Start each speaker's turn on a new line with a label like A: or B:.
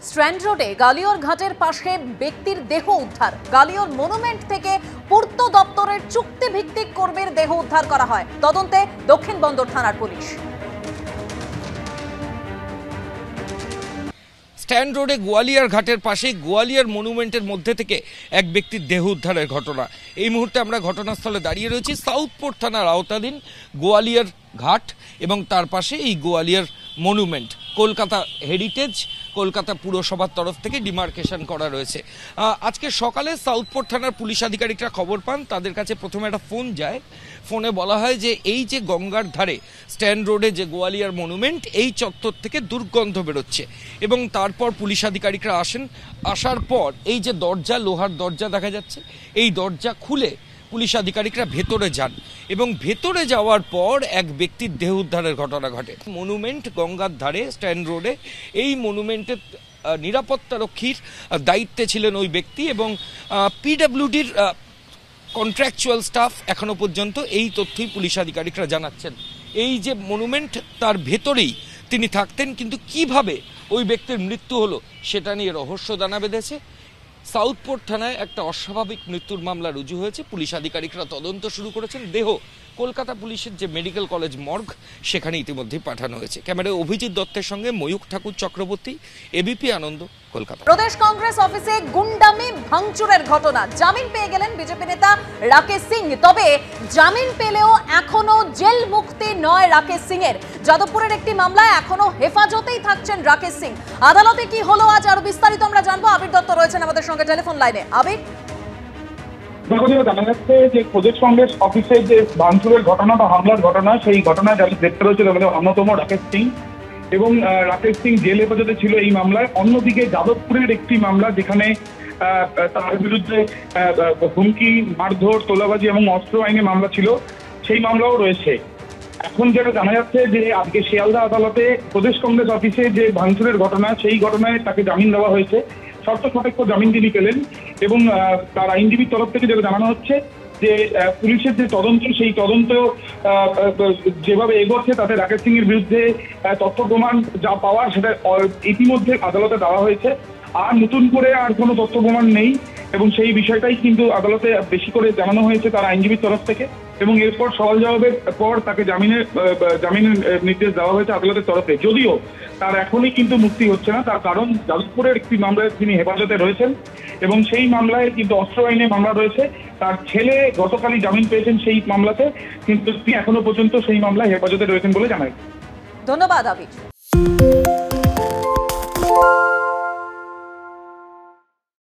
A: Strand রোডে গালিওর ঘাটের পাশে ব্যক্তির দেহ উদ্ধার। গালিওর মনুমেন্ট থেকে পূর্ত দপ্তরের চুক্তিভিত্তিক কর্মীর দেহ উদ্ধার করা হয়। তদন্তে দক্ষিণ বন্দর থানার পুলিশ।
B: স্ট্যান্ড রোডে গোয়ালিয়ার ঘাটের পাশে গোয়ালিয়ার মনুমেন্টের মধ্যে থেকে এক ব্যক্তির দেহ উদ্ধারের ঘটনা। এই মুহূর্তে আমরা ঘটনাস্থলে দাঁড়িয়ে রয়েছি। সাউথপোর্ট থানার আওতাধীন গোয়ালিয়ার ঘাট এবং তার পাশে এই গোয়ালিয়ার মনুমেন্ট। কলকাতা হেরিটেজ, কলকাতা পুরসভার তরফ থেকে ডিমার্কেশন করা রয়েছে। আজকে সকালে সাউথপোর্ট থানার পুলিশ আধিকারিকরা খবর পান, তাদের কাছে প্রথমে একটা ফোন যায়। ফোনে বলা হয় যে এই যে গঙ্গার ধারে স্ট্যান্ড রোডে যে গোয়ালিয়ার মনুমেন্ট, এই চত্বর থেকে দুর্গন্ধ বেরোচ্ছে এবং তারপর পুলিশ আধিকারিকরা আসেন। আসার পর এই যে দরজা, লোহার দরজা দেখা যাচ্ছে, এই দরজা খুলে পুলিশ আধিকারিকরা ভেতরে যান এবং ভেতরে যাওয়ার পর এক ব্যক্তির দেহ উদ্ধারের ঘটনা ঘটে। মনুমেন্ট গঙ্গার ধারে স্ট্যান্ড রোডে, এই মনুমেন্টের নিরাপত্তারক্ষীর দায়িত্বে ছিলেন ওই ব্যক্তি এবং পিডব্লিউডির কন্ট্রাকচুয়াল স্টাফ। এখনো পর্যন্ত এই তথ্যই পুলিশ আধিকারিকরা জানাচ্ছেন। এই যে মনুমেন্ট, তার ভেতরেই তিনি থাকতেন, কিন্তু কিভাবে ওই ব্যক্তির মৃত্যু হলো সেটা নিয়ে রহস্য দানা বেঁধেছে। সাউথপোর্ট থানায় একটা অস্বাভাবিক মৃত্যুর মামলা রুজু হয়েছে। পুলিশ আধিকারিকরা তদন্ত শুরু করেছেন। দেহ কলকাতা পুলিশের যে মেডিকেল কলেজ মর্গ, সেখানে ইতিমধ্যে পাঠানো হয়েছে। ক্যামেরায় অভিজিৎ দত্তের সঙ্গে ময়ূক ঠাকুর চক্রবর্তী, এবিপি আনন্দ, কলকাতা।
A: প্রদেশ কংগ্রেস অফিসে গুন্ডামি ভাঙচুরের ঘটনা। জামিন পেয়ে গেলেন বিজেপি নেতা রাকেশ সিং। তবে জামিন পেলেও এখনো জেল মুক্তি নয় রাকেশ সিং এর। যাদবপুরের একটি মামলায় এখনো হেফাজতেই থাকছেন রাকেশ সিং। আদালতে কি হলো আজ, আরো বিস্তারিত আমরা জানবো। আবির দত্ত রয়েছেন আমাদের সঙ্গে টেলিফোন লাইনে। আবির,
C: জানা যাচ্ছে যে প্রদেশ কংগ্রেস অফিসে যে ভাঙচুরের ঘটনা বা হামলার ঘটনা, সেই ঘটনায় যারা গ্রেপ্তার হয়েছিল তাদের অন্যতম রাকেশ সিং এবং রাকেশ সিং জেল হেফাজতে ছিল এই মামলায়। অন্যদিকে যাদবপুরের একটি মামলা, যেখানে তার বিরুদ্ধে হুমকি, মারধর, তোলাবাজি এবং অস্ত্র আইনে মামলা ছিল, সেই মামলাও রয়েছে। এখন যেটা জানা যাচ্ছে যে আজকে শিয়ালদা আদালতে প্রদেশ কংগ্রেস অফিসে যে ভাঙচুরের ঘটনা, সেই ঘটনায় তাকে জামিন দেওয়া হয়েছে। শর্ত সাপেক্ষ জামিন তিনি পেলেন এবং তার আইনজীবীর তরফ থেকে যেটা জানানো হচ্ছে যে পুলিশের যে তদন্ত, সেই তদন্ত যেভাবে এগোচ্ছে তাতে রাকেশ সিং এর বিরুদ্ধে তথ্য প্রমাণ যা পাওয়ার সেটা ইতিমধ্যে আদালতে দেওয়া হয়েছে। আর নতুন করে আর কোনো তথ্য প্রমাণ নেই এবং সেই বিষয়টাই কিন্তু আদালতে বেশি করে জানানো হয়েছে তার আইনজীবীর তরফ থেকে। এবং এরপর সওয়াল জবাবের পর তাকে জামিনের নির্দেশ দেওয়া হয়েছে আদালতের তরফে। যদিও তার এখনই কিন্তু মুক্তি হচ্ছে না, তার কারণ যাদবপুরের একটি মামলায় তিনি হেফাজতে রয়েছেন এবং সেই মামলায় কিন্তু অস্ত্র আইনে মামলা রয়েছে। তার ছেলে গতকালই জামিন পেয়েছেন সেই মামলাতে, কিন্তু তিনি এখনো পর্যন্ত সেই মামলায় হেফাজতে রয়েছেন বলে জানায়।
A: ধন্যবাদ আবির।